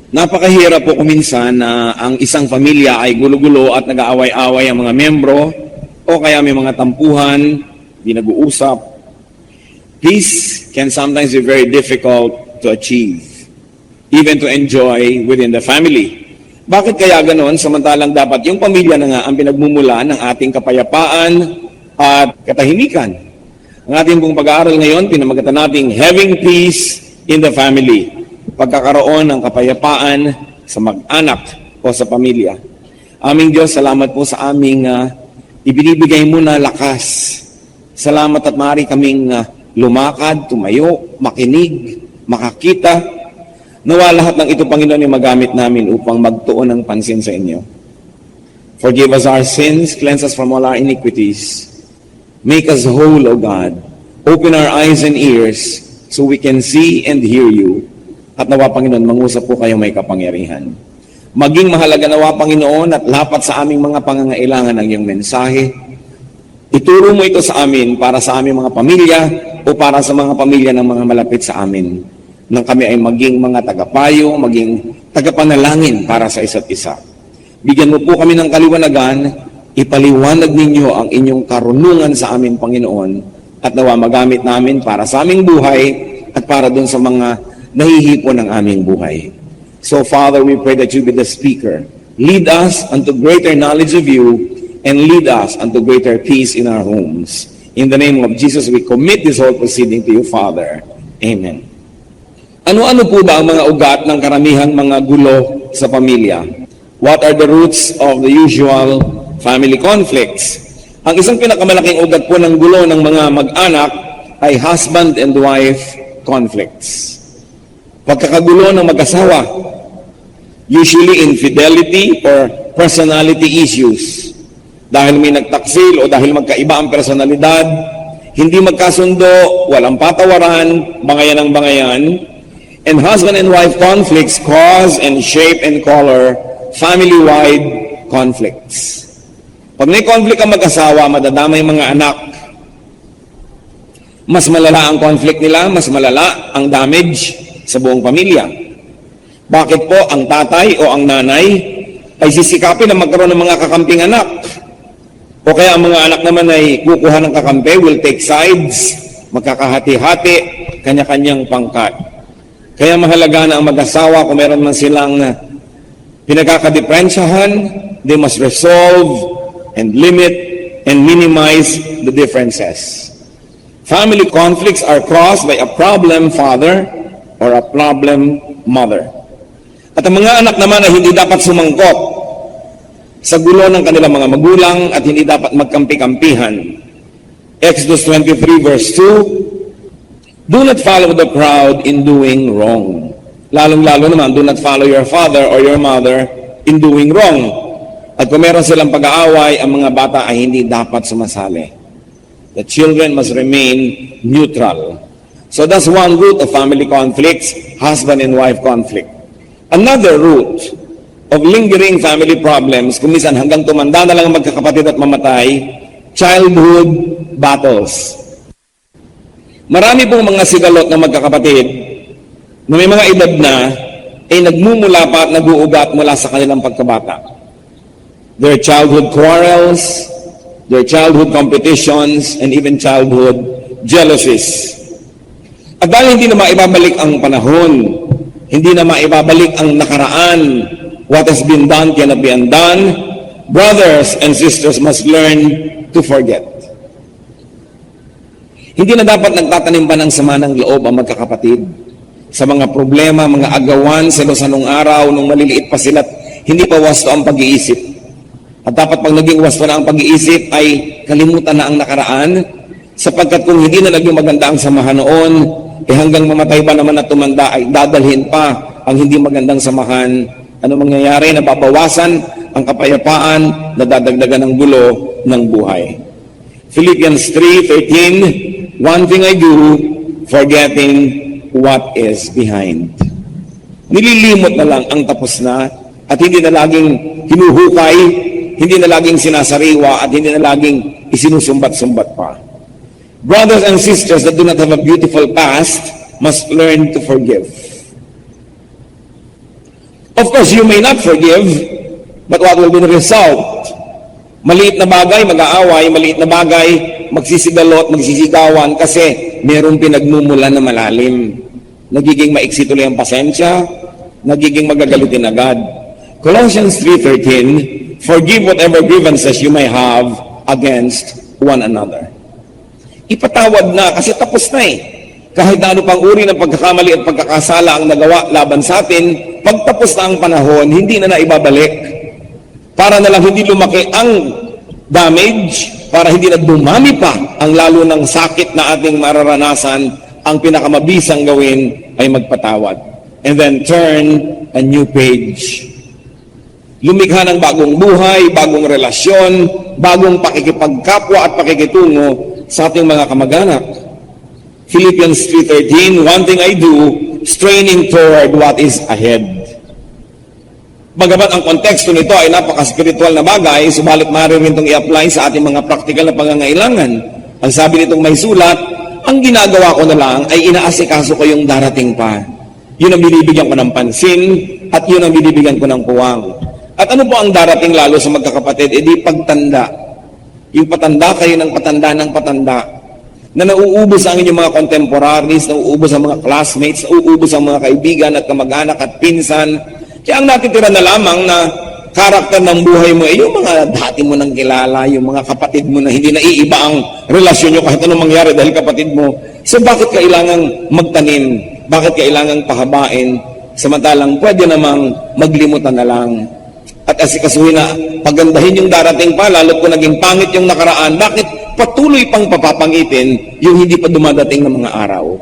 Napakahirap po kuminsan na ang isang pamilya ay gulo-gulo at nag-aaway-away ang mga membro o kaya may mga tampuhan, di nag-uusap. Peace can sometimes be very difficult to achieve, even to enjoy within the family. Bakit kaya ganon? Samantalang dapat yung pamilya na nga ang pinagmumulan ng ating kapayapaan at katahimikan. Ang ating pong pag-aaral ngayon, pinamagatan nating Having Peace in the Family. Pagkakaroon ng kapayapaan sa mag-anak o sa pamilya. Aming Diyos, salamat po sa aming ibinibigay mo na lakas. Salamat at maaari kaming lumakad, tumayo, makinig, makakita. Nawa lahat ng ito, Panginoon, ay magamit namin upang magtuon ng pansin sa inyo. Forgive us our sins, cleanse us from all our iniquities. Make us whole, O God. Open our eyes and ears so we can see and hear you. At nawa, Panginoon, mangusap po kayo may kapangyarihan. Maging mahalaga nawa, Panginoon, at lapat sa aming mga pangangailangan ng iyong mensahe. Ituro mo ito sa amin para sa aming mga pamilya o para sa mga pamilya ng mga malapit sa amin. Nang kami ay maging mga tagapayo, maging tagapanalangin para sa isa't isa. Bigyan mo po kami ng kaliwanagan, ipaliwanag ninyo ang inyong karunungan sa amin, Panginoon, at nawa magamit namin para sa aming buhay at para dun sa mga nahihipon ng aming buhay. So, Father, we pray that you be the speaker. Lead us unto greater knowledge of you and lead us unto greater peace in our homes. In the name of Jesus, we commit this whole proceeding to you, Father. Amen. Ano-ano po ba ang mga ugat ng karamihang mga gulo sa pamilya? What are the roots of the usual family conflicts? Ang isang pinakamalaking ugat po ng gulo ng mga mag-anak ay husband and wife conflicts. Pagkakagulo ng mag-asawa, usually infidelity or personality issues. Dahil may nagtaksil o dahil magkaiba ang personalidad, hindi magkasundo, walang patawaran, bangayan ang bangayan, and husband and wife conflicts cause and shape and color family-wide conflicts. Pag may conflict ang mag-asawa, madadamay mga anak. Mas malala ang conflict nila, mas malala ang damage sa buong pamilya. Bakit po ang tatay o ang nanay ay sisikapin na magkaroon ng mga kakamping anak? O kaya ang mga anak naman ay kukuha ng kakampi, will take sides, magkakahati-hati, kanya-kanyang pangkat. Kaya mahalaga na ang mag-asawa kung meron man silang pinagkakadiprensyahan, they must resolve and limit and minimize the differences. Family conflicts are caused by a problem father or a problem mother. At ang mga anak naman ay hindi dapat sumangkot sa gulo ng kanilang mga magulang at hindi dapat magkampi-kampihan. Exodus 23 verse 2, do not follow the crowd in doing wrong. Lalong-lalo naman, do not follow your father or your mother in doing wrong. At kung meron silang pag-aaway, ang mga bata ay hindi dapat sumasali. The children must remain neutral. So that's one root of family conflicts, husband and wife conflict. Another root of lingering family problems, kung minsan hanggang tumanda na lang ang magkakapatid at mamatay, childhood battles. Marami pong mga sigalot na magkakapatid na may mga edad na ay nagmumula pa at nag-uugat mula sa kanilang pagkabata. Their childhood quarrels, their childhood competitions, and even childhood jealousies. At dahil hindi na maibabalik ang panahon, hindi na maibabalik ang nakaraan, what has been done cannot be undone, brothers and sisters must learn to forget. Hindi na dapat nagtatanim pa ng sama ng loob ang magkakapatid sa mga problema, mga agawan sa nung araw, nung maliliit pa sila, hindi pa wasto ang pag-iisip. At dapat pag naging wasto na ang pag-iisip ay kalimutan na ang nakaraan, sapagkat kung hindi na naging maganda ang samahan noon, hanggang mamatay pa naman at tumanda ay dadalhin pa ang hindi magandang samahan. Ano mangyayari? Nababawasan ang kapayapaan, nadadagdagan ng gulo ng buhay. Philippians 3:13, one thing I do, forgetting what is behind. Nililimot na lang ang tapos na at hindi na laging hinuhukay, hindi na laging sinasariwa at hindi na laging isinusumbat-sumbat pa. Brothers and sisters that do not have a beautiful past must learn to forgive. Of course, you may not forgive, but what will be the result? Maliit na bagay, mag-aaway, maliit na bagay, magsisigalot, magsisigawan kasi merong pinagmumulan na malalim. Nagiging maiksi tuloy ang pasensya, nagiging magagalitin agad. Colossians 3:13, forgive whatever grievances you may have against one another. Ipatawad na kasi tapos na eh. Kahit na ano pang uri ng pagkakamali at pagkakasala ang nagawa laban sa atin, pagtapos na ang panahon, hindi na naibabalik. Para na lang hindi lumaki ang damage, para hindi na dumami pa ang lalo ng sakit na ating mararanasan, ang pinakamabisang gawin ay magpatawad. And then turn a new page. Lumikha ng bagong buhay, bagong relasyon, bagong pakikipagkapwa at pakikitungo sa ating mga kamag-anak. Philippians 3:13, one thing I do, straining toward what is ahead. Bagamat ang konteksto nito ay napaka-spiritual na bagay, subalit maaari rin itong i-apply sa ating mga practical na pangangailangan. Ang sabi nitong may sulat, ang ginagawa ko na lang ay inaasikaso ko yung darating pa. Yun ang binibigyan ko ng pansin at yun ang binibigyan ko ng puwang. At ano po ang darating lalo sa magkakapatid? E di pagtanda. Yung patanda kayo ng patanda na nauubos ang inyong mga contemporaries, nauubos ang mga classmates, nauubos ang mga kaibigan at kamag-anak at pinsan. Kaya ang natitira na lamang na karakter ng buhay mo ay yung mga dati mo nang kilala, yung mga kapatid mo na hindi naiiba ang relasyon nyo kahit anong mangyari dahil kapatid mo. So bakit kailangang magtanim? Bakit kailangang pahabain? Samantalang pwede namang maglimutan na lang. At asikasuhin na pagandahin yung darating pa, lalo kung naging pangit yung nakaraan, bakit patuloy pang papapangitin yung hindi pa dumadating ng mga araw?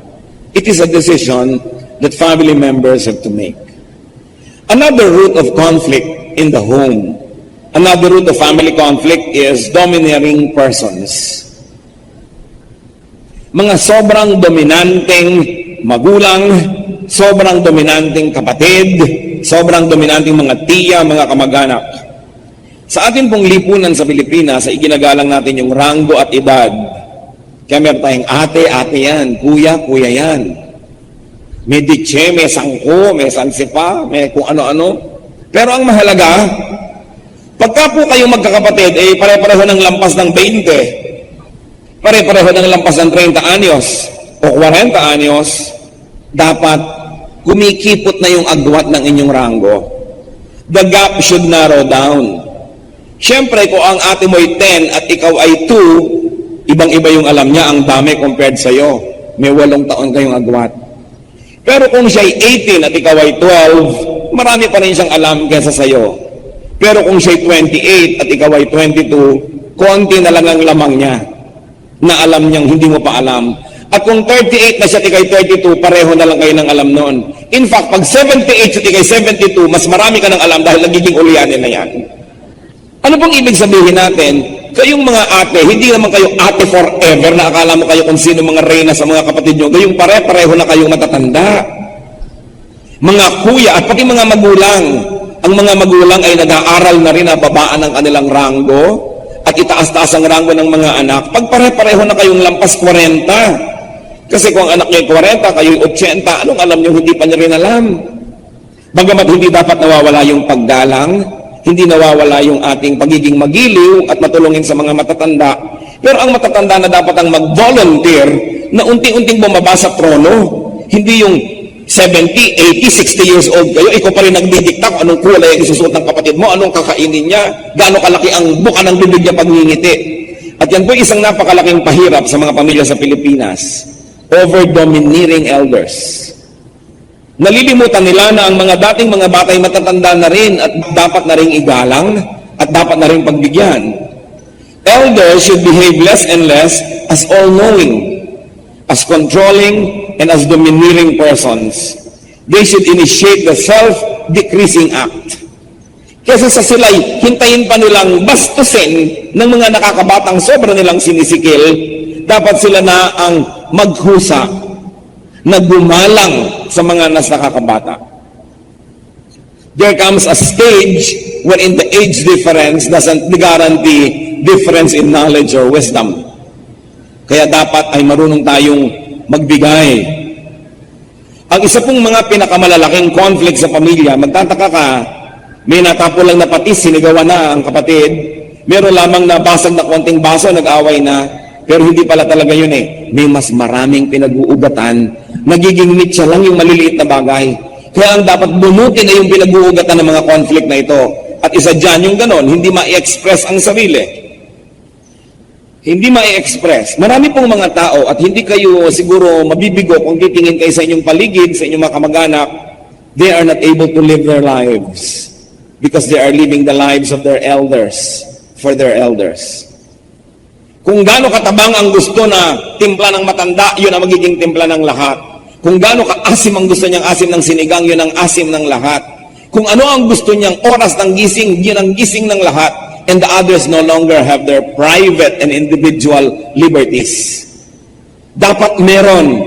It is a decision that family members have to make. Another root of conflict in the home, another root of family conflict is domineering persons. Mga sobrang dominanteng magulang, sobrang dominanteng kapatid, sobrang dominanteng mga tiya, mga kamag-anak. Sa atin pong lipunan sa Pilipinas, ay iginagalang natin yung ranggo at edad. Kaya meron tayong ate yan, kuya yan. May ditche, may sangko, may sansipa, may kung ano-ano. Pero ang mahalaga, pagka po kayong magkakapatid, ay pare-pareho ng lampas ng 20, pare-pareho ng lampas ng 30 anyos o 40 anyos, dapat kumikipot na yung agwat ng inyong ranggo. The gap should narrow down. Siyempre, kung ang ate mo ay 10 at ikaw ay 2, ibang-iba yung alam niya, ang dami compared sa'yo. May 8 taon kayong agwat. Pero kung siya ay 18 at ikaw ay 12, marami pa rin siyang alam kaysa sa'yo. Pero kung siya ay 28 at ikaw ay 22, konti na lang ang lamang niya na alam niyang hindi mo pa alam. At kung 38 na siya at ikaw ay 32, pareho na lang kayo ng alam noon. In fact, pag 78 at ikaw ay 72, mas marami ka ng alam dahil nagiging ulyanin na yan. Ano pong ibig sabihin natin? Kayong mga ate, hindi naman kayo ate forever na akala mo kayo kung sino mga reyna sa mga kapatid nyo. Gayong pare-pareho na kayong matatanda. Mga kuya at pati mga magulang. Ang mga magulang ay nag-aaral na rin na babaan ng kanilang ranggo at itaas-taas ang ranggo ng mga anak. Pag pare-pareho na kayong lampas 40. Kasi kung ang anak nyo ay 40, kayo ay 80, anong alam nyo hindi pa nyo rin alam? Bagamat hindi dapat nawawala yung paggalang, hindi nawawala yung ating pagiging magiliw at matulungin sa mga matatanda. Pero ang matatanda na dapat ang mag-volunteer na unti-unting bumaba sa trono. Hindi yung 70, 80, 60 years old kayo, ikaw pa rin nagdidikta kung anong kulay ang isusuot ng kapatid mo, anong kakainin niya, gaano kalaki ang buka ng bibig niya pag ngingiti. At yan po isang napakalaking pahirap sa mga pamilya sa Pilipinas. Over-domineering elders. Nalilimutan nila na ang mga dating mga batay matatanda na rin at dapat na rin igalang at dapat na rin pagbigyan. Elders should behave less and less as all-knowing, as controlling, and as domineering persons. They should initiate the self-decreasing act. Kesa sa sila'y hintayin pa nilang bastusin ng mga nakakabatang sobra nilang sinisikil, dapat sila na ang maghusa na gumalang sa mga nas nakakabata. There comes a stage wherein the age difference doesn't guarantee difference in knowledge or wisdom. Kaya dapat ay marunong tayong magbigay. Ang isa pong mga pinakamalalaking conflict sa pamilya, magtataka ka, may natapo lang na patis, sinigawan na ang kapatid, meron lamang na basag na konting baso, nag-away na, pero hindi pala talaga yun eh. May mas maraming pinag-uugatan, nagiging mitya lang yung maliliit na bagay. Kaya ang dapat bunutin ay yung pinag-uugatan ng mga conflict na ito. At isa dyan yung ganon, hindi ma-express ang sarili. Hindi ma-express. Marami pong mga tao at hindi kayo siguro mabibigo kung titingin kayo sa inyong paligid, sa inyong mga kamag-anak, they are not able to live their lives because they are living the lives of their elders for their elders. Kung gaano katabang ang gusto na timpla ng matanda, yun ang magiging timpla ng lahat. Kung gaano kaasim ang gusto niyang asim ng sinigang, yun ang asim ng lahat. Kung ano ang gusto niyang oras ng gising, yun ang gising ng lahat. And the others no longer have their private and individual liberties. Dapat meron.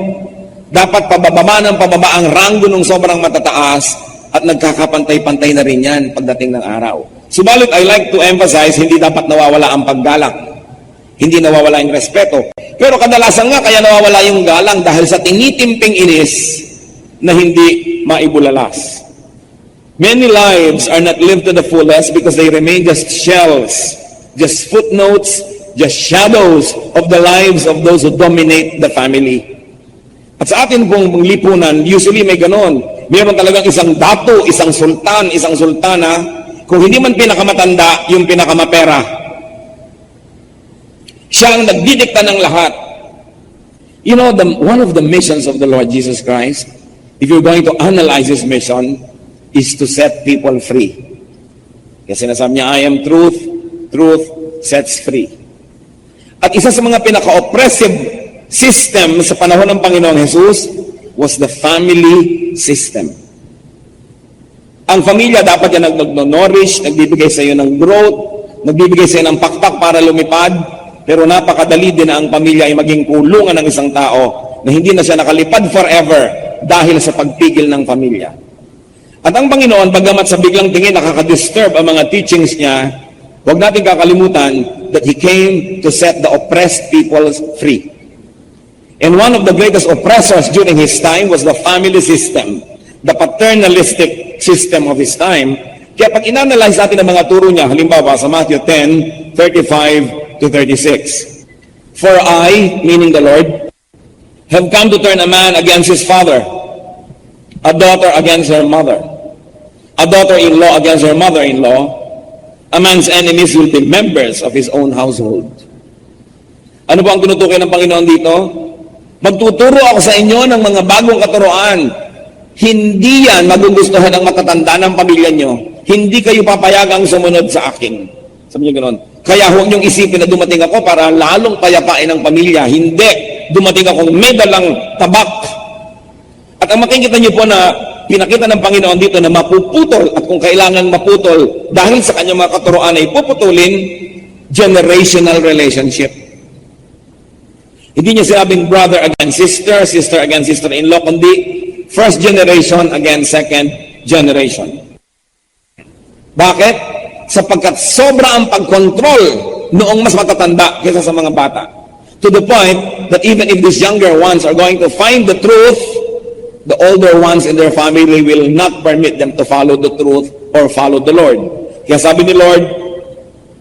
Dapat pababa ng pababa ang ranggo ng sobrang matataas at nagkakapantay-pantay na rin yan pagdating ng araw. Subalit, I like to emphasize, hindi dapat nawawala ang paggalang. Hindi nawawala yung respeto. Pero kadalasan nga kaya nawawala yung galang dahil sa tinitimping inis na hindi maibulalas. Many lives are not lived to the fullest because they remain just shells, just footnotes, just shadows of the lives of those who dominate the family. At sa atin pong lipunan, usually may ganon. Meron talagang isang dato, isang sultan, isang sultana. Kung hindi man pinakamatanda, yung pinakamapera. Siya ang nagdidikta ng lahat. You know, one of the missions of the Lord Jesus Christ, if you're going to analyze His mission, is to set people free. Kasi sinasabi niya, I am truth, truth sets free. At isa sa mga pinaka-oppressive system sa panahon ng Panginoong Jesus was the family system. Ang pamilya dapat yan nag-nourish, nagbibigay sa iyo ng growth, nagbibigay sa iyo ng pakpak para lumipad, pero napakadali din na ang pamilya ay maging kulungan ng isang tao na hindi na siya nakalipad forever dahil sa pagpigil ng pamilya. At ang Panginoon, bagamat sa biglang tingin nakaka-disturb ang mga teachings niya, huwag natin kakalimutan that He came to set the oppressed people free. And one of the greatest oppressors during His time was the family system, the paternalistic system of His time. Kaya pag inanalyze natin ang mga turo niya, halimbawa sa Matthew 10:35 to 36. For I, meaning the Lord, have come to turn a man against his father, a daughter against her mother, a daughter-in-law against her mother-in-law. A man's enemies will be members of his own household. Ano po ang tinutukoy ng Panginoon dito? Magtuturo ako sa inyo ng mga bagong katuroan. Hindi yan magugustuhan ng matatanda ng pamilya nyo. Hindi kayo papayagang sumunod sa akin. Sabi niyo ganoon. Kaya huwag niyong isipin na dumating ako para lalong payapain ng pamilya. Hindi. Dumating akong may dalang tabak. At ang makikita niyo po na pinakita ng Panginoon dito na mapuputol at kung kailangan maputol dahil sa kanyang mga katuroan ay puputulin, generational relationship. Hindi niya sinabing brother against sister, sister against sister-in-law, kundi first generation against second generation. Bakit? Sapagkat sobra ang pagkontrol noong mas matatanda kaysa sa mga bata. To the point that even if these younger ones are going to find the truth, the older ones in their family will not permit them to follow the truth or follow the Lord. Kaya sabi ni Lord,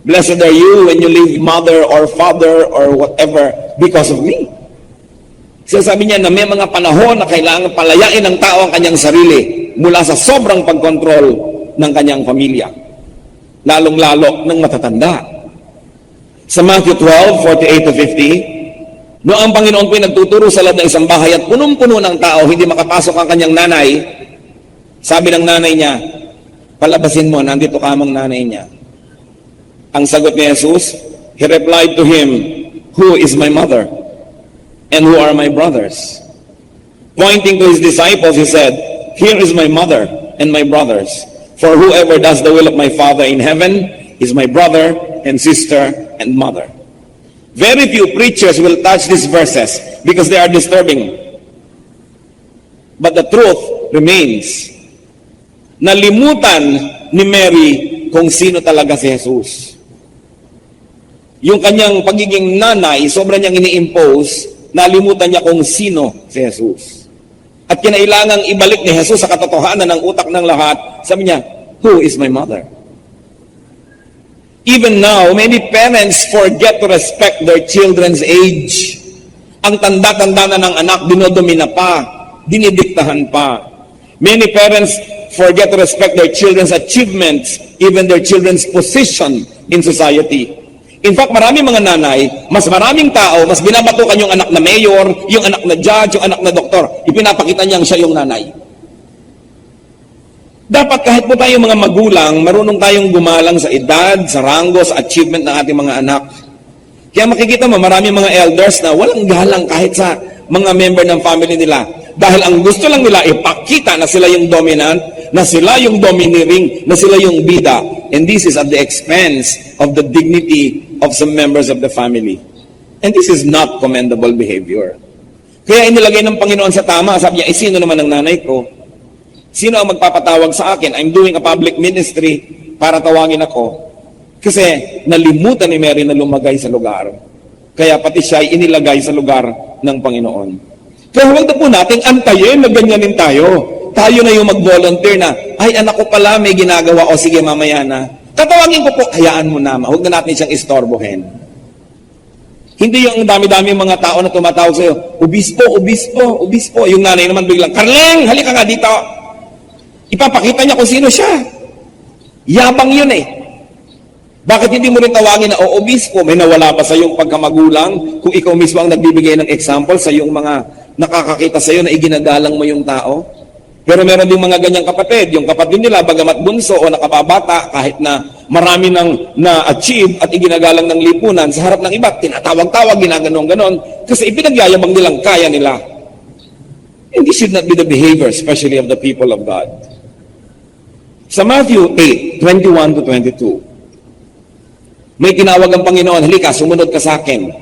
blessed are you when you leave mother or father or whatever because of me. Kaya sabi niya na may mga panahon na kailangan palayain ng tao ang kanyang sarili mula sa sobrang pagkontrol ng kanyang pamilya. Lalong-lalo ng matatanda. Sa Matthew 12:48 to 50, no, ang Panginoon po ay nagtuturo sa loob ng isang bahay at punong-puno ng tao, hindi makapasok ang kanyang nanay. Sabi ng nanay niya, palabasin mo, nandito ka amang nanay niya. Ang sagot ni Jesus, He replied to him, who is my mother? And who are my brothers? Pointing to His disciples, He said, here is my mother and my brothers. For whoever does the will of my Father in heaven is my brother and sister and mother. Very few preachers will touch these verses because they are disturbing. But the truth remains. Nalimutan ni Mary kung sino talaga si Jesus. Yung kanyang pagiging nanay, sobrang niyang ini-impose, nalimutan niya kung sino si Jesus. At kinailangang ibalik ni Jesus sa katotohanan ng utak ng lahat. Sabi niya, who is my mother? Even now, many parents forget to respect their children's age. Ang tanda-tanda na ng anak, dinodomina pa, dinidiktahan pa. Many parents forget to respect their children's achievements, even their children's position in society. In fact, maraming mga nanay, mas maraming tao, mas binabatukan yung anak na mayor, yung anak na judge, yung anak na doktor. Ipinapakita niyang siya yung nanay. Dapat kahit po tayong mga magulang, marunong tayong gumalang sa edad, sa ranggo, sa achievement ng ating mga anak. Kaya makikita mo, maraming mga elders na walang galang kahit sa mga member ng family nila. Dahil ang gusto lang nila ipakita na sila yung dominant, na sila yung domineering, na sila yung bida. And this is at the expense of the dignity of some members of the family. And this is not commendable behavior. Kaya inilagay ng Panginoon sa tama, sabi niya, sino naman ang nanay ko? Sino ang magpapatawag sa akin? I'm doing a public ministry para tawagin ako. Kasi nalimutan ni Mary na lumagay sa lugar. Kaya pati siya ay inilagay sa lugar ng Panginoon. Kaya huwag na po natin antayin na ganyanin tayo. Tayo na yung mag-volunteer na, ay anak ko pala may ginagawa, o sige mamaya na. Tatawagin ko po, hayaan mo na, huwag na natin siyang istorbohin. Hindi yung dami-dami mga tao na tumatawag sa'yo, obispo, obispo, obispo. Yung nanay naman biglang, Carleng, halika nga dito. Ipapakita niya kung sino siya. Yabang yun eh. Bakit hindi mo rin tawagin na, o obispo, may nawala pa sa iyong pagkamagulang kung ikaw mismo ang nagbibigay ng example sa iyong mga nakakakita sa iyo na iginagalang mo yung tao? Pero meron din mga ganyang kapatid. Yung kapatid nila, bagamat bunso o nakababata, kahit na marami nang na-achieve at iginagalang ng lipunan, sa harap ng iba, tinatawag-tawag, ginaganon-ganon, kasi ipinagyayabang nilang kaya nila. And this should not be the behavior, especially of the people of God. Sa Matthew 8:21 to 22, may tinawag ang Panginoon, halika, sumunod ka sa akin.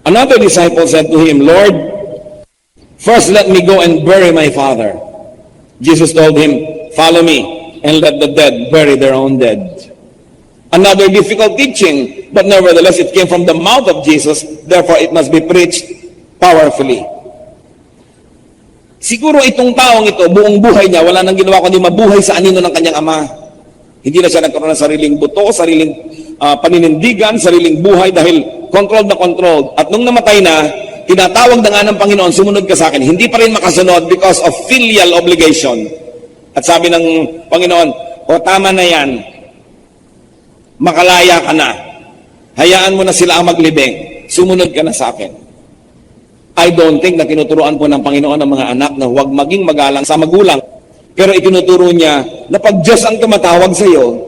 Another disciple said to him, Lord, first let me go and bury my father. Jesus told him, follow me and let the dead bury their own dead. Another difficult teaching, but nevertheless it came from the mouth of Jesus, therefore it must be preached powerfully. Siguro itong taong ito, buong buhay niya, wala nang ginawa kundi mabuhay sa anino ng kanyang ama. Hindi na siya nagkaroon ng sariling buto, sariling paninindigan, sariling buhay dahil controlled na controlled. At nung namatay na, tinatawag na nga ng Panginoon, sumunod ka sa akin. Hindi pa rin makasunod because of filial obligation. At sabi ng Panginoon, o tama na yan, makalaya ka na. Hayaan mo na sila ang maglibing. Sumunod ka na sa akin. I don't think na tinuturuan po ng Panginoon ang mga anak na huwag maging magalang sa magulang. Pero itinuturo niya na pag Diyos ang tumatawag sa iyo,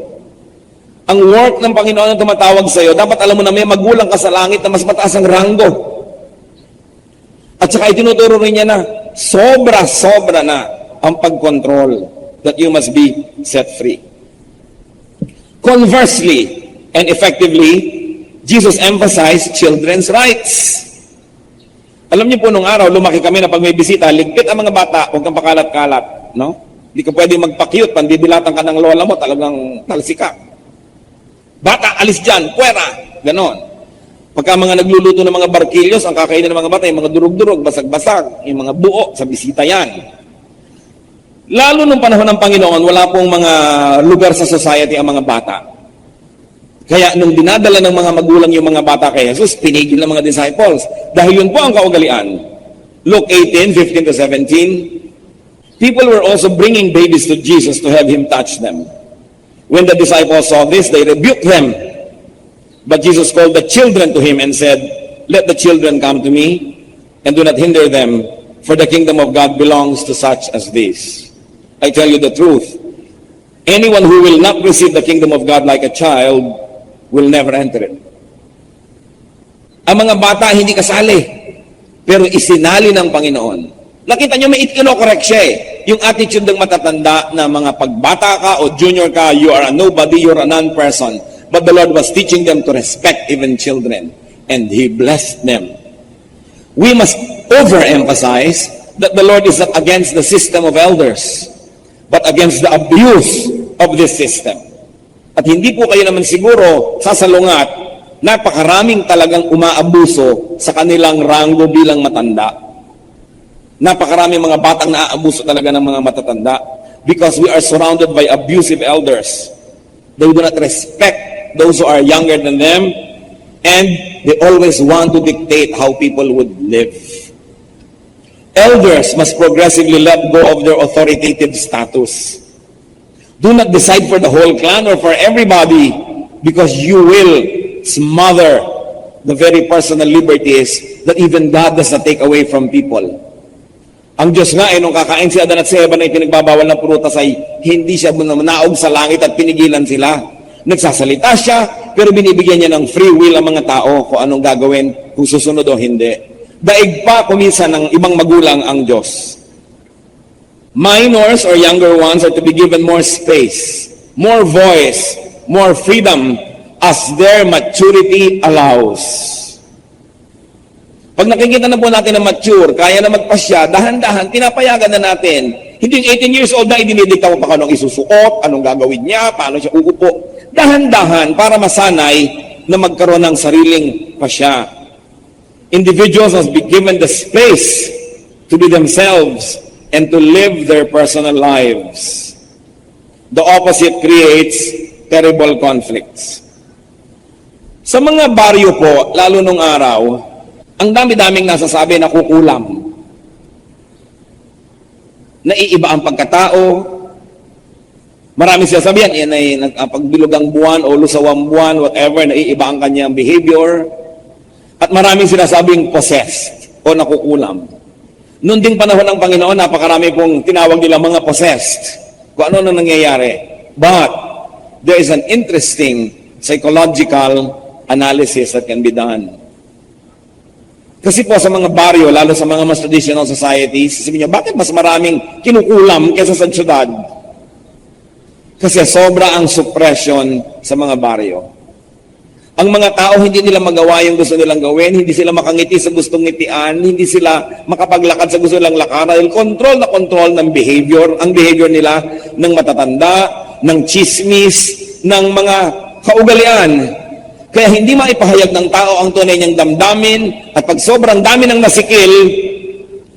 ang work ng Panginoon ang tumatawag sa iyo, dapat alam mo na may magulang ka sa langit na mas mataas ang ranggo. At saka itinuturo rin niya na sobra-sobra na ang pag-control, that you must be set free. Conversely and effectively, Jesus emphasized children's rights. Alam niyo po, nung araw, lumaki kami na pag may bisita, ligpit ang mga bata, huwag kang pakalat-kalat, no? Hindi ka pwede magpa-cute, pandidilatan ka ng lola mo, talagang talsika. Bata, alis dyan, puwera, ganon. Pagka mga nagluluto ng mga barkilyos, ang kakainin ng mga bata, yung mga durug-durug, basag-basag, yung mga buo, sa bisita yan. Lalo nung panahon ng Panginoon, wala pong mga lugar sa society ang mga bata. Kaya nung dinadala ng mga magulang yung mga bata kay Jesus, pinigil ng mga disciples. Dahil yun po ang kaugalian. Luke 18:15 to 17, people were also bringing babies to Jesus to have him touch them. When the disciples saw this, they rebuked them. But Jesus called the children to him and said, let the children come to me, and do not hinder them, for the kingdom of God belongs to such as this. I tell you the truth, anyone who will not receive the kingdom of God like a child will never enter it. Ang mga bata hindi kasali, pero isinali ng Panginoon. Nakita nyo, may kino-correct siya eh. Yung attitude ng matatanda na mga pagbata ka o junior ka, you are a nobody, you're a non-person. But the Lord was teaching them to respect even children. And He blessed them. We must overemphasize that the Lord is not against the system of elders, but against the abuse of this system. At hindi po kayo naman siguro sasalungat, napakaraming talagang umaabuso sa kanilang ranggo bilang matanda. Napakarami mga batang naaabuso talaga ng mga matatanda because we are surrounded by abusive elders. They do not respect those who are younger than them, and they always want to dictate how people would live. Elders must progressively let go of their authoritative status. Do not decide for the whole clan or for everybody, because you will smother the very personal liberties that even God does not take away from people. Ang Diyos nga, nung kakain si Adan at si Eva na ipinagbabawal ng prutas ay hindi siya naog sa langit at pinigilan sila. Nagsasalita siya, pero binibigyan niya ng free will ang mga tao kung anong gagawin, kung susunod o hindi. Daig pa kuminsan ng ibang magulang ang Diyos. Minors or younger ones are to be given more space, more voice, more freedom as their maturity allows. Pag nakikita na po natin na mature, kaya na magpasya, dahan-dahan, tinapayagan na natin. Hindi yung 18 years old na idinidikta mo pa kung anong isusuot, anong gagawin niya, paano siya uupo. Dahan-dahan para masanay na magkaroon ng sariling pasya. Individuals must be given the space to be themselves and to live their personal lives. The opposite creates terrible conflicts. Sa mga baryo po, lalo nung araw, ang dami-daming nasasabi na kukulam. Naiiba ang pagkatao. Marami siya sabihan, yan ay pagbilugang buwan o lusawang buwan, whatever, naiiba ang kanyang behavior. At maraming sinasabing possessed o nakukulam. Noon ding panahon ng Panginoon, napakarami pong tinawag nila mga possessed. Kung ano na nangyayari. But, there is an interesting psychological analysis that can be done. Kasi po sa mga baryo, lalo sa mga mas traditional societies, sabi niyo, bakit mas maraming kinukulam kaysa sa syudad? Kasi sobra ang suppression sa mga baryo. Ang mga tao, hindi nila magawa yung gusto nilang gawin, hindi sila makangiti sa gustong ngitian, hindi sila makapaglakad sa gusto nilang lakaran, dahil control na control ng behavior, ang behavior nila ng matatanda, ng chismis, ng mga kaugalian. Kaya hindi maipahayag ng tao ang tunay niyang damdamin, at pag sobrang dami ng nasikil,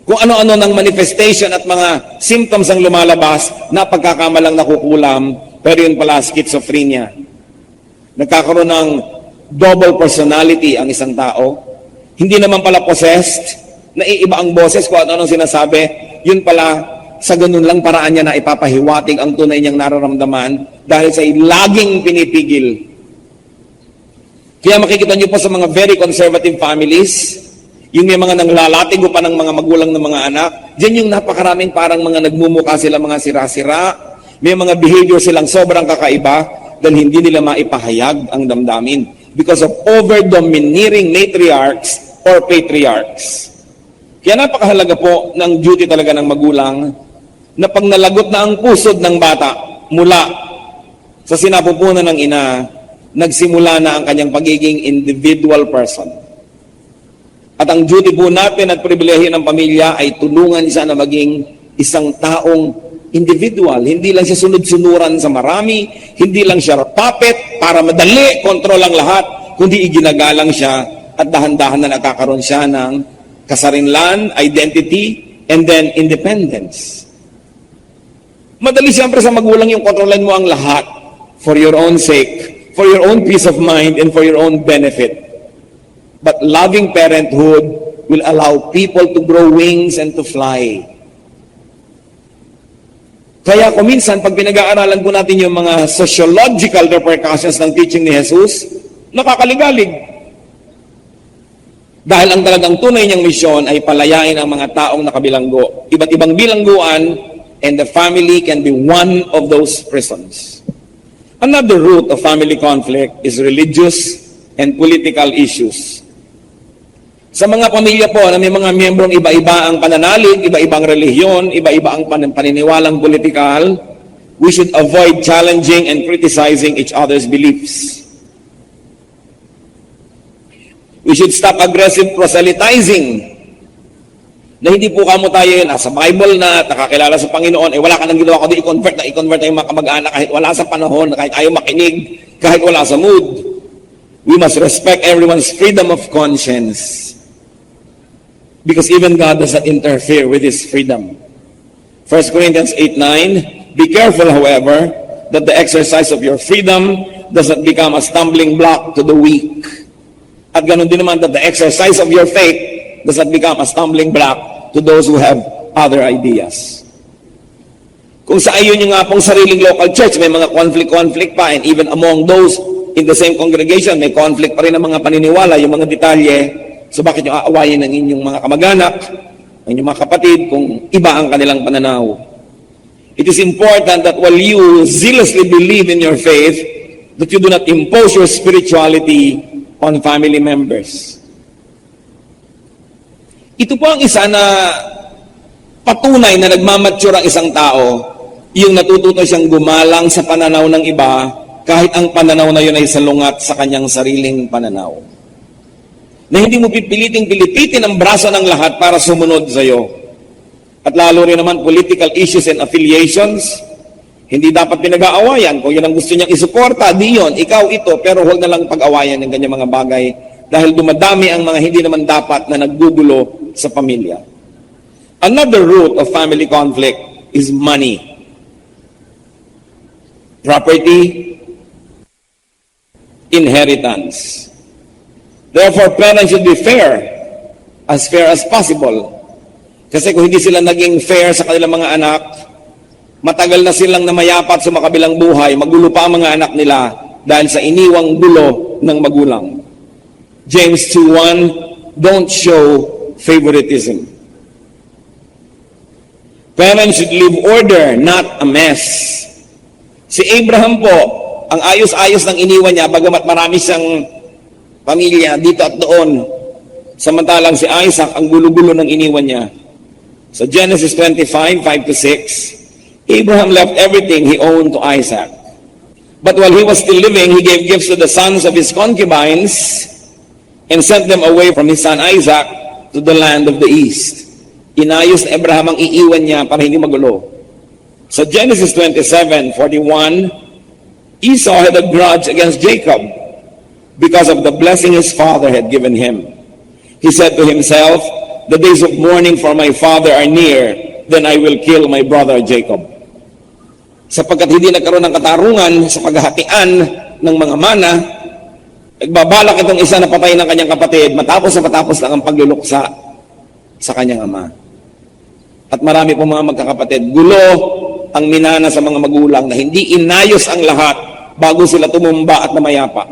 kung ano-ano ng manifestation at mga symptoms ang lumalabas, na pagkakamalang nakukulam, pero yun pala schizophrenia. Nagkakaroon ng double personality ang isang tao. Hindi naman pala possessed, naiiba ang boses kung ano-anong sinasabi, yun pala, sa ganun lang paraan niya na ipapahiwatig ang tunay niyang nararamdaman dahil sa laging pinipigil. Kaya makikita niyo po sa mga very conservative families, yung may mga nanglalatig pa ng mga magulang ng mga anak, diyan yung napakaraming parang mga nagmumukha sila mga sira-sira, may mga behavior silang sobrang kakaiba dahil hindi nila maipahayag ang damdamin because of over-domineering matriarchs or patriarchs. Kaya napakahalaga po ng duty talaga ng magulang na pag nalagot na ang pusod ng bata mula sa sinapupunan ng ina, nagsimula na ang kanyang pagiging individual person. At ang duty po natin at pribilehiyo ng pamilya ay tulungan siya na maging isang taong individual. Hindi lang siya sunod-sunuran sa marami, hindi lang siya puppet para madali, kontrol ang lahat, kundi iginagalang siya at dahan-dahan na nakakaroon siya ng kasarinlan, identity, and then independence. Madali siyempre sa magulang yung kontrolan mo ang lahat for your own sake, for your own peace of mind, and for your own benefit. But loving parenthood will allow people to grow wings and to fly. Kaya kuminsan, pag pinag-aaralan po natin yung mga sociological repercussions ng teaching ni Jesus, nakakaligalig. Dahil ang talagang tunay niyang misyon ay palayain ang mga taong nakabilanggo. Iba't ibang bilangguan, and the family can be one of those prisons. Another root of family conflict is religious and political issues. Sa mga pamilya po na may mga miyembrong iba-iba ang pananalig, iba-ibang relihiyon, iba-iba ang paniniwalang politikal, we should avoid challenging and criticizing each other's beliefs. We should stop aggressive proselytizing. Na hindi po kamo tayo nasa Bible na, nakakilala sa Panginoon, wala ka nang ginawa kundi i-convert na yung mga kamag-anak kahit wala sa panahon, kahit ayaw makinig, kahit wala sa mood. We must respect everyone's freedom of conscience. because even God does not interfere with his freedom. 1 Corinthians 8:9, be careful, however, that the exercise of your freedom does not become a stumbling block to the weak. At ganun din naman, that the exercise of your faith does not become a stumbling block to those who have other ideas. Kung sa ayun yung nga pong sariling local church, may mga conflict pa, and even among those in the same congregation, may conflict pa rin ang mga paniniwala, yung mga detalye. So bakit yung aawayin ng inyong mga kamag-anak, ng inyong mga kapatid, kung iba ang kanilang pananaw? It is important that while you zealously believe in your faith, that you do not impose your spirituality on family members. Ito po ang isa na patunay na nagmamature ang isang tao, yung natututo siyang gumalang sa pananaw ng iba, kahit ang pananaw na yun ay salungat sa kanyang sariling pananaw. Na hindi mo pilipitin ang braso ng lahat para sumunod sa iyo. At lalo rin naman political issues and affiliations, hindi dapat pinag-aawayan. Kung yun ang gusto niyang isuporta, di yun, ikaw ito, pero huwag na lang pag-awayan ng ganyang mga bagay dahil dumadami ang mga hindi naman dapat na naggugulo sa pamilya. Another root of family conflict is money. Property, inheritance. Therefore, parents should be fair as possible. Kasi kung hindi sila naging fair sa kanilang mga anak, matagal na silang namayapat sa makabilang buhay, magulo pa ang mga anak nila dahil sa iniwang gulo ng magulang. James 2:1, don't show favoritism. Parents should leave order, not a mess. Si Abraham po, ang ayos-ayos ng iniwan niya, bagamat marami siyang pamilya dito at doon. Samantalang si Isaac, ang gulo-gulo ng iniwan niya. So Genesis 25:5-6, Abraham left everything he owned to Isaac. But while he was still living, he gave gifts to the sons of his concubines and sent them away from his son Isaac to the land of the east. Inayos na Abraham ang iiwan niya para hindi magulo. So Genesis 27:41, Esau had a grudge against Jacob because of the blessing his father had given him. He said to himself, the days of mourning for my father are near, then I will kill my brother Jacob. Sapagkat hindi nagkaroon ng katarungan sa paghahatian ng mga mana, nagbabalak itong isa na patayin ng kanyang kapatid matapos lang ang pagluluksa sa kanyang ama. At marami pong mga magkakapatid, gulo ang minana sa mga magulang na hindi inayos ang lahat bago sila tumumba at namayapa.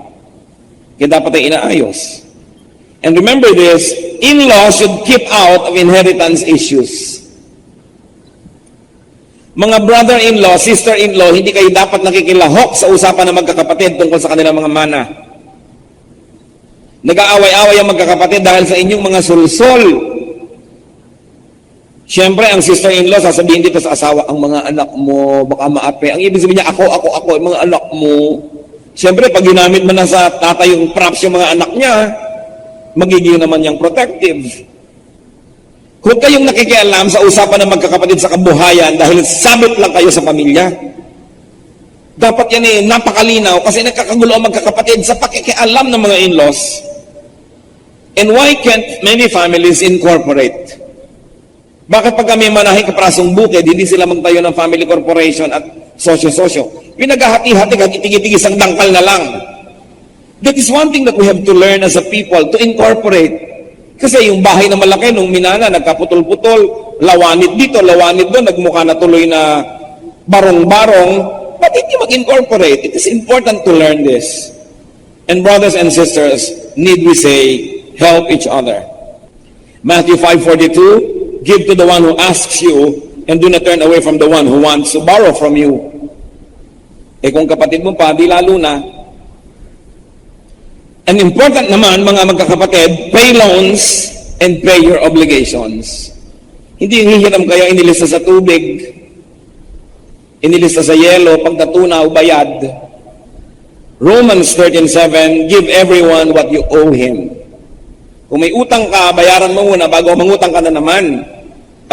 Kaya dapat ay inaayos. And remember this, in-laws should keep out of inheritance issues. Mga brother-in-law, sister-in-law, hindi kayo dapat nakikilahok sa usapan ng magkakapatid tungkol sa kanilang mga mana. Nag-aaway-away ang magkakapatid dahil sa inyong mga sulsol. Siyempre, ang sister-in-law, sasabihin dito sa asawa, ang mga anak mo, baka maape. Ang ibig sabihin niya, ako, yung mga anak mo. Siyempre, pag ginamit mo na sa tatay yung props yung mga anak niya, magiging naman niyang protective. Huwag kayong nakikialam sa usapan ng magkakapatid sa kabuhayan dahil sabit lang kayo sa pamilya. Dapat yan napakalinaw kasi nagkakagulo ang magkakapatid sa pakikialam ng mga in-laws. And why can't many families incorporate? Bakit pag kami manahing kaprasong bukid, hindi sila magtayo ng family corporation at sosyo-sosyo? Pinaghahati-hati, itigis ang dangkal na lang. That is one thing that we have to learn as a people, to incorporate. Kasi yung bahay na malaki, nung minana, nagkaputol-putol, lawanit dito, lawanit doon, nagmukha na tuloy na barong-barong, but hindi mag-incorporate. It is important to learn this. And brothers and sisters, need we say, help each other. Matthew 5:42, give to the one who asks you, and do not turn away from the one who wants to borrow from you. Kung kapatid mo pa, di lalo na. And important naman, mga magkakapatid, pay loans and pay your obligations. Hindi yung hihiram kayo, inilista sa tubig, inilista sa yelo, pag natunaw, bayad. Romans 13:7, give everyone what you owe him. Kung may utang ka, bayaran mo muna bago mangutang ka na naman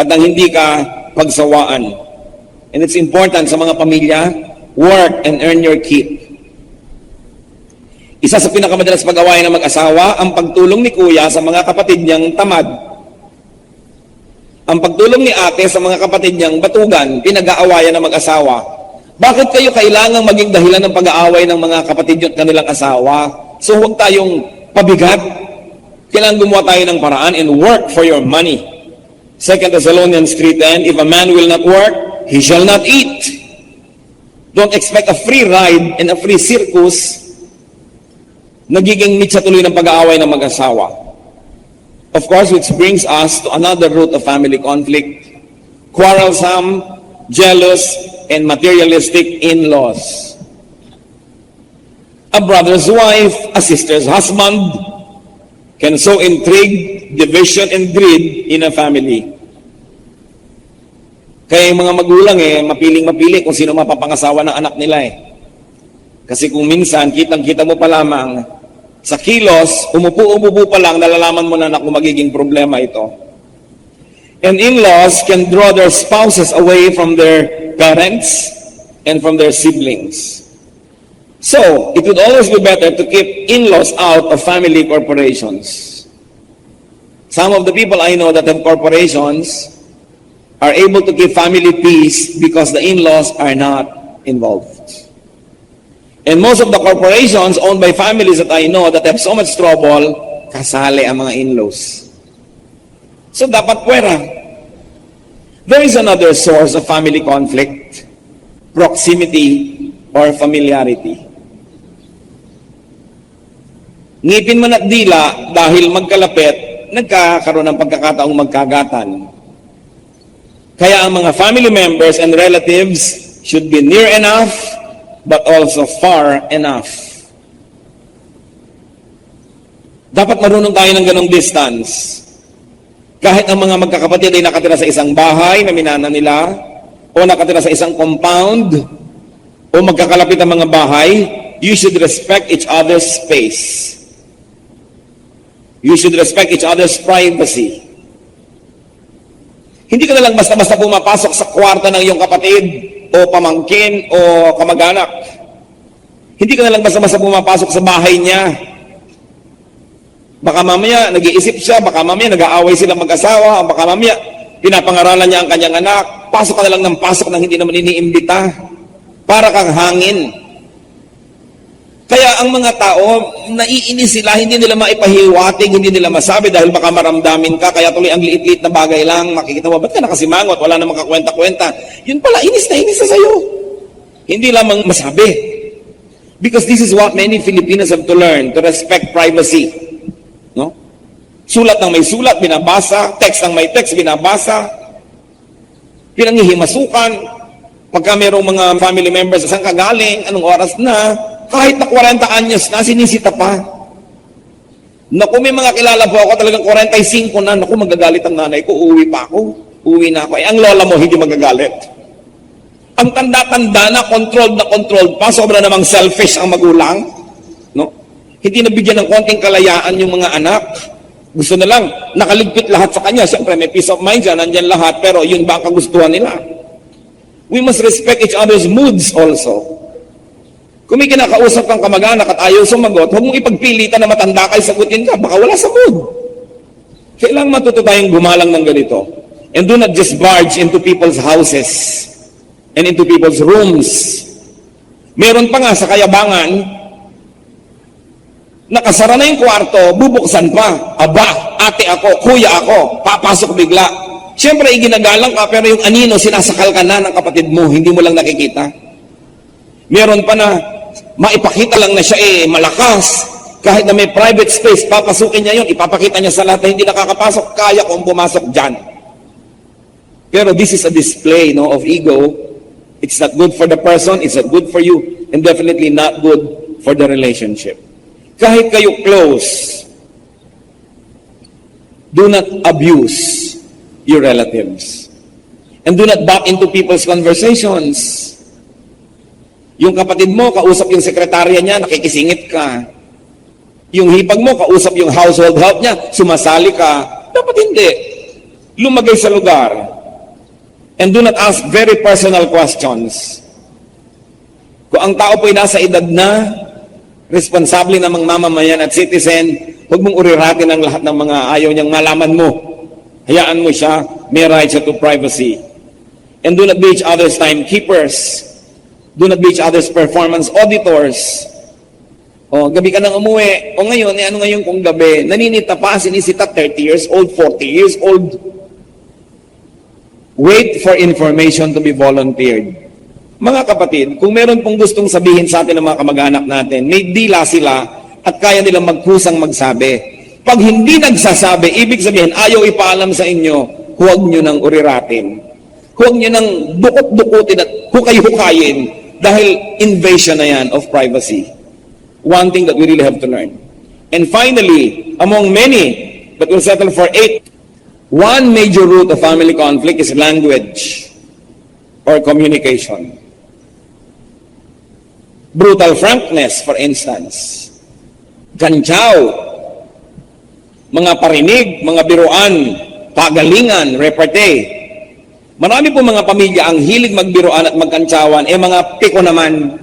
at nang hindi ka pagsawaan. And it's important sa mga pamilya, work and earn your keep. Isa sa pinakamadalas pag-awayan ng mag-asawa, ang pagtulong ni kuya sa mga kapatid niyang tamad. ang pagtulong ni ate sa mga kapatid niyang batugan, pinag-aawayan ng mag-asawa. Bakit kayo kailangang maging dahilan ng pag-aaway ng mga kapatid niyo at kanilang asawa? So huwag tayong pabigat. Kailangan gumawa tayo ng paraan and work for your money. 2 Thessalonians 3:10, if a man will not work, he shall not eat. Don't expect a free ride and a free circus. Nagiging mitsa tuloy ng pag-aaway ng mag-asawa. Of course, which brings us to another root of family conflict. Quarrelsome, jealous, and materialistic in-laws. A brother's wife, a sister's husband, can sow intrigue, division, and greed in a family. Kaya yung mga magulang mapiling-mapili kung sino mapapangasawa ng anak nila . Kasi kung minsan, kitang-kita mo pa lamang, sa kilos, umupo-umupo pa lang, nalalaman mo na kung magiging problema ito. And in-laws can draw their spouses away from their parents and from their siblings. So, it would always be better to keep in-laws out of family corporations. Some of the people I know that have corporations are able to keep family peace because the in-laws are not involved. And most of the corporations owned by families that I know that have so much trouble, kasali ang mga in-laws. So dapat pwera. There is another source of family conflict, proximity or familiarity. Ngipin man at dila dahil magkalapit, nagkakaroon ng pagkakataong magkagatan. Kaya ang mga family members and relatives should be near enough but also far enough. Dapat marunong tayo ng ganong distance. Kahit ang mga magkakapatid ay nakatira sa isang bahay na minana nila, o nakatira sa isang compound, o magkakalapit ang mga bahay, you should respect each other's space. You should respect each other's privacy. Hindi ka na lang basta-basta pumapasok sa kwarto ng iyong kapatid, o pamangkin, o kamag-anak. Hindi ka na lang basta-basta pumapasok sa bahay niya. Baka mamaya nag-iisip siya, baka mamaya nag-aaway silang mag-asawa, baka mamaya pinapangaralan niya ang kanyang anak. Pasok ka na lang ng pasok nang hindi naman iniimbita. Para kang hangin. Kaya ang mga tao, naiinis sila, hindi nila maipahiwatig, hindi nila masabi dahil baka maramdamin ka, kaya tuloy ang liit-liit na bagay lang, makikita mo, ba't ka nakasimangot, wala namang kakwenta-kwenta. Yun pala, inis na sa'yo. Hindi lamang masabi. Because this is what many Filipinos have to learn, to respect privacy. No? Sulat ng may sulat, binabasa. Text ng may text, binabasa. Pinangihimasukan. Pagka mayroong mga family members, saan ka galing, anong oras na, kahit na 40 anyos na, sinisita pa. Naku, may mga kilala po ako, talagang 45 na, naku, magagalit ang nanay ko, uuwi pa ako, uuwi na ako. Ang lola mo, hindi magagalit. Ang tanda-tanda na, controlled pa, sobra namang selfish ang magulang. No? Hindi nabigyan ng konting kalayaan yung mga anak. Gusto na lang, nakaligpit lahat sa kanya. Siyempre, may peace of mind dyan, nandyan lahat, pero yun ba ang kagustuhan nila? We must respect each other's moods also. Kung may kinakausap kang kamag-anak at ayaw sumagot, huwag mong ipagpilitan na matanda kayo, sagutin ka, baka wala sa mood. Kailangan matuto tayong gumalang ng ganito. And do not just barge into people's houses and into people's rooms. Meron pa nga sa Kayabangan, nakasara na yung kwarto, bubuksan pa. Aba, ate ako, kuya ako, papasok bigla. Siyempre, iginagalang ka, pero yung anino, sinasakal ka na ng kapatid mo, hindi mo lang nakikita. Meron pa na, maipakita lang na siya malakas. Kahit na may private space, papasukin niya yun, ipapakita niya sa lahat na hindi nakakapasok, kaya kung pumasok dyan. Pero this is a display of ego. It's not good for the person, it's not good for you, and definitely not good for the relationship. Kahit kayo close, do not abuse your relatives. And do not butt into people's conversations. Yung kapatid mo, kausap yung sekretarya niya, nakikisingit ka. Yung hipag mo, kausap yung household help niya, sumasali ka. Dapat hindi. Lumagay sa lugar. And do not ask very personal questions. Kung ang tao po'y nasa edad na, responsable namang mamamayan at citizen, huwag mong uriratin ang lahat ng mga ayaw niyang malaman mo. Hayaan mo siya, may right siya to privacy. And do not be each other's timekeepers. Do not be each other's performance auditors. O, gabi ka nang umuwi. O ngayon, ano ngayon kung gabi? Naninita pa, sinisita 30 years old, 40 years old. Wait for information to be volunteered. Mga kapatid, kung meron pong gustong sabihin sa atin ng mga kamag-anak natin, may dila sila at kaya nilang magkusang magsabi. Pag hindi nagsasabi, ibig sabihin, ayaw ipaalam sa inyo, huwag nyo nang uriratin. Huwag nyo nang dukot-dukutin at hukay-hukayin dahil invasion na yan of privacy. One thing that we really have to learn. And finally, among many, but we'll settle for 8, one major root of family conflict is language or communication. Brutal frankness, for instance. Gantsaw, mga parinig, mga biruan, pagalingan, repartee. Marami po mga pamilya ang hilig magbiruan at magkantsawan, mga piko naman.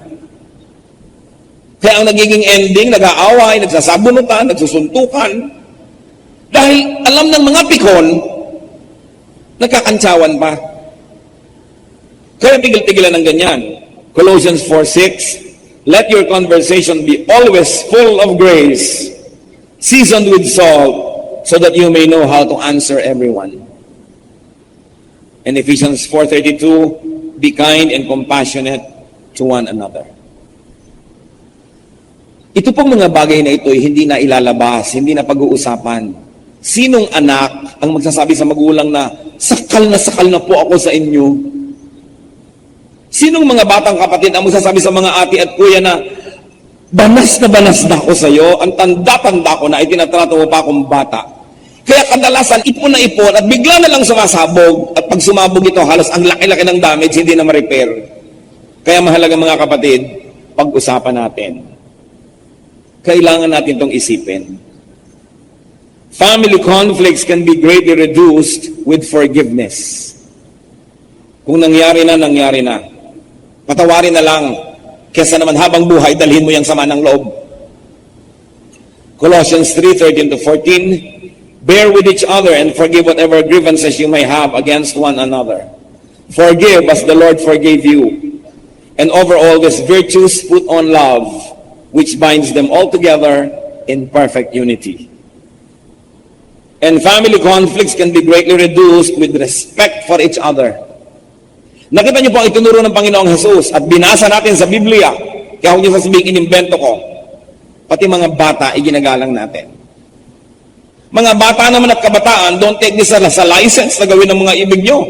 Kaya ang nagiging ending, nag-aaway, nagsasabunutan, nagsusuntukan. Dahil alam ng mga pikon, nagkakantsawan pa. Kaya tigil-tigilan ng ganyan. Colossians 4:6, let your conversation be always full of grace, seasoned with salt, so that you may know how to answer everyone. And Ephesians 4:32, be kind and compassionate to one another. Ito pong mga bagay na ito ay hindi na ilalabas, hindi na pag-uusapan. Sinong anak ang magsasabi sa magulang na sakal na po ako sa inyo? Sinong mga batang kapatid ang magsasabi sa mga ate at kuya na banas na ako sa iyo, ang tanda-tanda ko na itinatrato mo pa akong bata? Kaya kadalasan, ipon na ipon at bigla na lang sumasabog. At pag sumabog ito, halos ang laki-laki ng damage, hindi na ma-repair. Kaya mahalaga mga kapatid, pag-usapan natin. Kailangan natin itong isipin. Family conflicts can be greatly reduced with forgiveness. Kung nangyari na, nangyari na. Patawarin na lang, kesa naman habang buhay, dalhin mo yung sama ng loob. Colossians 3:13-14, bear with each other and forgive whatever grievances you may have against one another. Forgive as the Lord forgave you. And over all these virtues, put on love, which binds them all together in perfect unity. And family conflicts can be greatly reduced with respect for each other. Nakita niyo po ang itinuro ng Panginoong Jesus at binasa natin sa Biblia. Kaya huwag niyo sasabihin, inimbento ko. Pati mga bata, iginagalang natin. Mga bata naman at kabataan, don't take this as a license na gawin ng mga ibig nyo.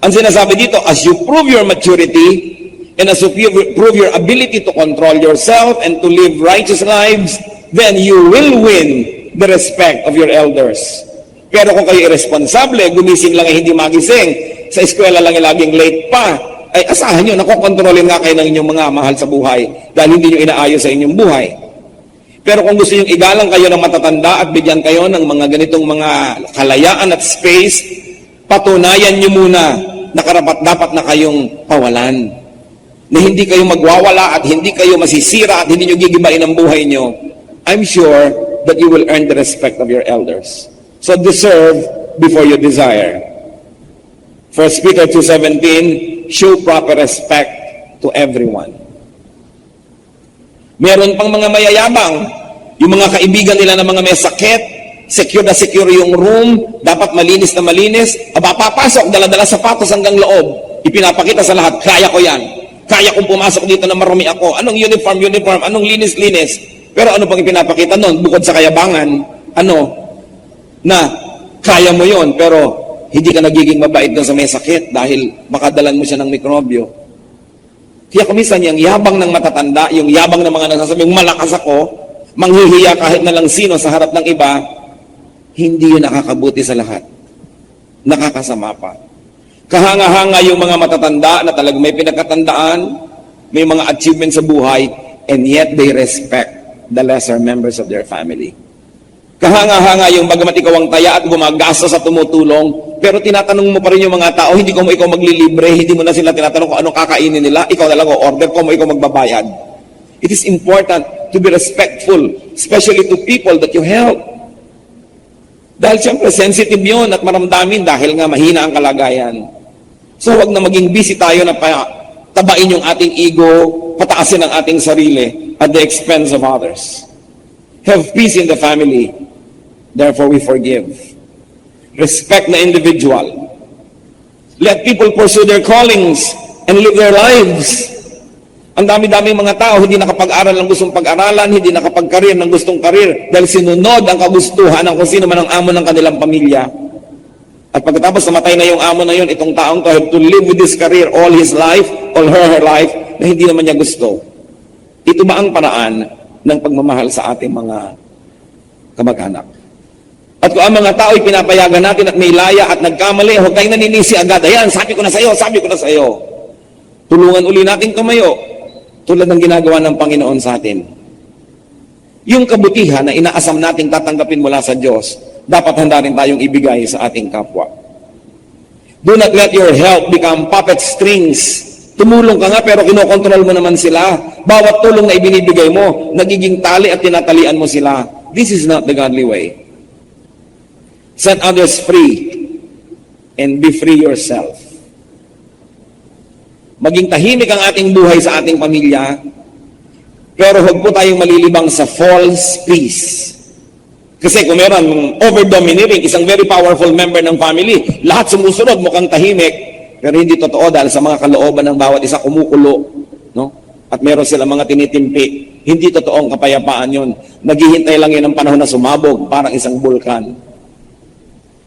Ang sinasabi dito, as you prove your maturity and as you prove your ability to control yourself and to live righteous lives, then you will win the respect of your elders. Pero kung kayo irresponsable, gumising lang ay hindi magising, sa eskwela lang ay laging late pa, ay asahan nyo, nakokontrolin nga kayo ng inyong mga mahal sa buhay dahil hindi nyo inaayos sa inyong buhay. Pero kung gusto nyo igalang kayo ng matatanda at bigyan kayo ng mga ganitong mga kalayaan at space, patunayan nyo muna na karapat-dapat na kayong pawalan. Na hindi kayo magwawala at hindi kayo masisira at hindi nyo gigibain ang buhay nyo. I'm sure that you will earn the respect of your elders. So deserve before you desire. 1 Peter 2:17, show proper respect to everyone. Meron pang mga mayayabang, yung mga kaibigan nila na mga may sakit, secure na secure yung room, dapat malinis na malinis, papasok, dala-dala sapatos hanggang loob, ipinapakita sa lahat, kaya ko yan, kaya kong pumasok dito na marumi ako, anong uniform, anong linis-linis, pero ano pang ipinapakita nun, bukod sa kayabangan, na kaya mo yon pero hindi ka nagiging mabait doon sa may sakit dahil makadalan mo siya ng mikrobyo. Kaya kumisan yung yabang ng matatanda, yung yabang ng mga nagsasabing malakas ako, manghihiya kahit na lang sino sa harap ng iba, hindi yun nakakabuti sa lahat. Nakakasama pa. Kahanga-hanga yung mga matatanda na talagang may pinagkatandaan, may mga achievements sa buhay, and yet they respect the lesser members of their family. Kahanga-hanga yung bagamat ikaw ang taya at gumagasa sa tumutulong, pero tinatanong mo pa rin yung mga tao, hindi ko mo ikaw maglilibre, hindi mo na sila tinatanong kung anong kakainin nila, ikaw na lang o-order ko mo ikaw magbabayad. It is important to be respectful, especially to people that you help. Dahil siyempre sensitive yun at maramdamin dahil nga mahina ang kalagayan. So huwag na maging busy tayo na tabain yung ating ego, pataasin ang ating sarili at the expense of others. Have peace in the family. Therefore we forgive. Respect the individual. Let people pursue their callings and live their lives. Ang dami-daming mga tao hindi nakapag-aral ng gustong pag-aralan, hindi nakapag-career ng gustong career dahil sinunod ang kagustuhan ng kung sino man ang amo ng kanilang pamilya. At pagkatapos namatay na yung amo na yun, itong taong to have to live with this career all his life, all her life, na hindi naman niya gusto. Ito ba ang paraan ng pagmamahal sa ating mga kamag-anak? At kung ang mga tao ay pinapayagan natin at may laya at nagkamali, huwag tayong naninisi agad. Ayan, sabi ko na sa iyo. Tulungan uli natin tumayo. Tulad ng ginagawa ng Panginoon sa atin. Yung kabutihan na inaasam nating tatanggapin mula sa Diyos, dapat handa rin tayong ibigay sa ating kapwa. Do not let your help become puppet strings. Tumulong ka nga pero kinokontrol mo naman sila. Bawat tulong na ibinibigay mo, nagiging tali at tinatalian mo sila. This is not the godly way. Set others free and be free yourself. Maging tahimik ang ating buhay sa ating pamilya, pero huwag po tayong malilibang sa false peace. Kasi kung meron over-domineering, isang very powerful member ng family, lahat sumusunod, mukhang tahimik, pero hindi totoo dahil sa mga kalooban ng bawat isa kumukulo, no? At meron sila mga tinitimpi. Hindi totoong kapayapaan yun. Naghihintay lang yun ng panahon na sumabog, parang isang bulkan.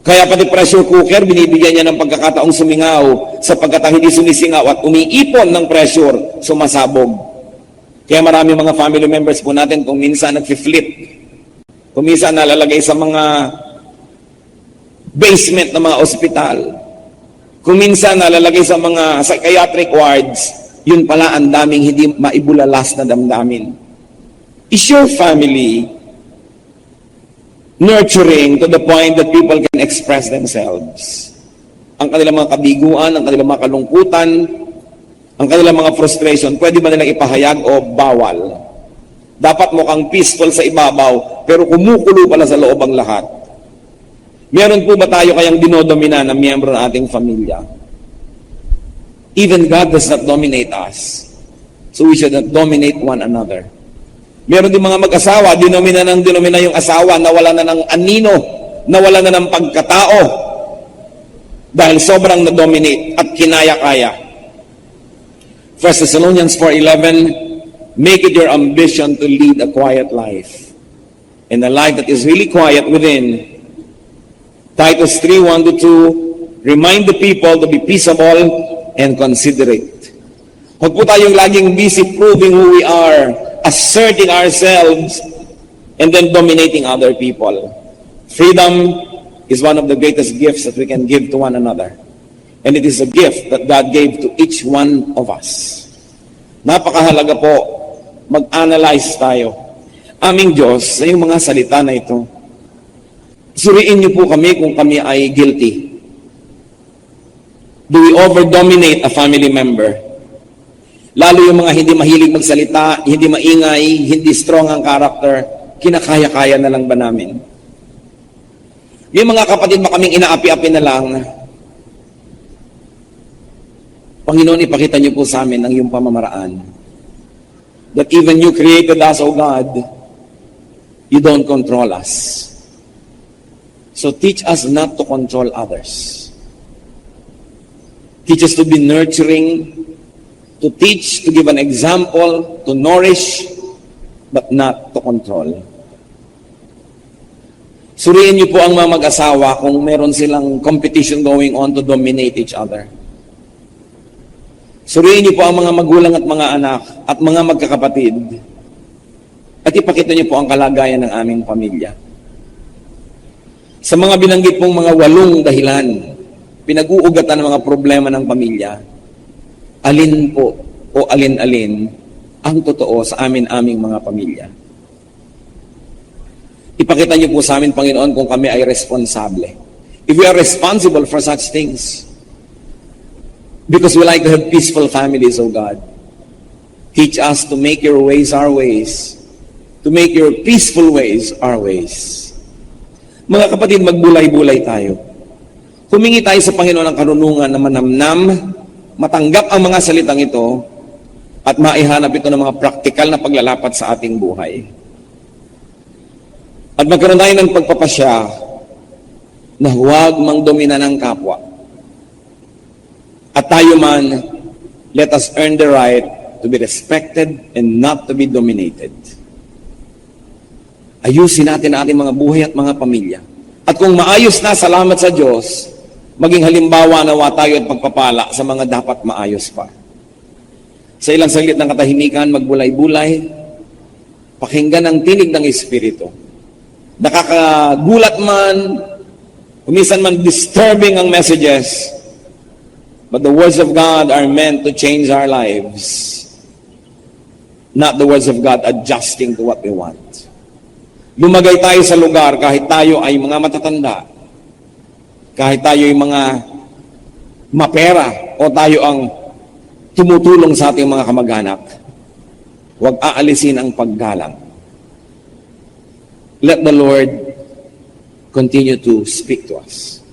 Kaya pati pressure cooker, binibigyan niya ng pagkakataong sumingaw sapagkat ang hindi sumisingaw at umiipon ng pressure, sumasabog. Kaya marami mga family members po natin kung minsan nag-flip, kung minsan nalalagay sa mga basement ng mga ospital, kung minsan nalalagay sa mga psychiatric wards, yun pala ang daming hindi maibulalas na damdamin. Is your family nurturing to the point that people can express themselves? Ang kanilang mga kabiguan, ang kanilang mga kalungkutan, ang kanilang mga frustration, pwede ba nilang ipahayag o bawal? Dapat mukhang peaceful sa ibabaw, pero kumukulo pala sa loob ang lahat. Meron po ba tayo kayang dinodomina na miyembro ng ating pamilya? Even God does not dominate us. So we should not dominate one another. Meron din mga mag-asawa, dinomina yung asawa, nawala na ng anino, nawala na ng pagkatao dahil sobrang na-dominate at kinaya-kaya. 1 Thessalonians 4:11, make it your ambition to lead a quiet life, and a life that is really quiet within. Titus 3:1-2, remind the people to be peaceable and considerate. Huwag po tayong laging busy proving who we are, asserting ourselves, and then dominating other people. Freedom is one of the greatest gifts that we can give to one another. And it is a gift that God gave to each one of us. Napakahalaga po, mag-analyze tayo. Aming Diyos, sa iyong mga salita na ito, suriin niyo po kami kung kami ay guilty. Do we over-dominate a family member? Lalo yung mga hindi mahilig magsalita, hindi maingay, hindi strong ang character, kinakaya-kaya na lang ba namin? Yung mga kapatid ba kaming inaapi-api na lang, Panginoon, ipakita niyo po sa amin ang iyong pamamaraan. That even you created us, O God, you don't control us. So teach us not to control others. Teach us to be nurturing, to teach, to give an example, to nourish, but not to control. Suriin niyo po ang mga mag-asawa kung meron silang competition going on to dominate each other. Suriin niyo po ang mga magulang at mga anak at mga magkakapatid at ipakita niyo po ang kalagayan ng aming pamilya. Sa mga binanggit pong mga 8 dahilan, pinag-uugatan ng mga problema ng pamilya, alin po o alin-alin ang totoo sa aming mga pamilya. Ipakita niyo po sa amin, Panginoon, kung kami ay responsable. If we are responsible for such things, because we like to have peaceful families, O God, teach us to make your ways our ways, to make your peaceful ways our ways. Mga kapatid, magbulay-bulay tayo. Humingi tayo sa Panginoon ng karunungan na manamnam, matanggap ang mga salitang ito, at maihanap ito ng mga praktikal na paglalapat sa ating buhay. At magkaroon tayo ng pagpapasya na huwag mangdomina ng kapwa. At tayo man, let us earn the right to be respected and not to be dominated. Ayusin natin ang ating mga buhay at mga pamilya. At kung maayos na, salamat sa Diyos, maging halimbawa nawa tayo at pagpapala sa mga dapat maayos pa. Sa ilang saglit ng katahimikan, magbulay-bulay, pakinggan ang tinig ng Espiritu. Nakakagulat man, kuminsan man disturbing ang messages, but the words of God are meant to change our lives. Not the words of God adjusting to what we want. Lumagay tayo sa lugar kahit tayo ay mga matatanda, kahit tayo ay mga mapera o tayo ang tumutulong sa ating mga kamag-anak, huwag aalisin ang paggalang. Let the Lord continue to speak to us.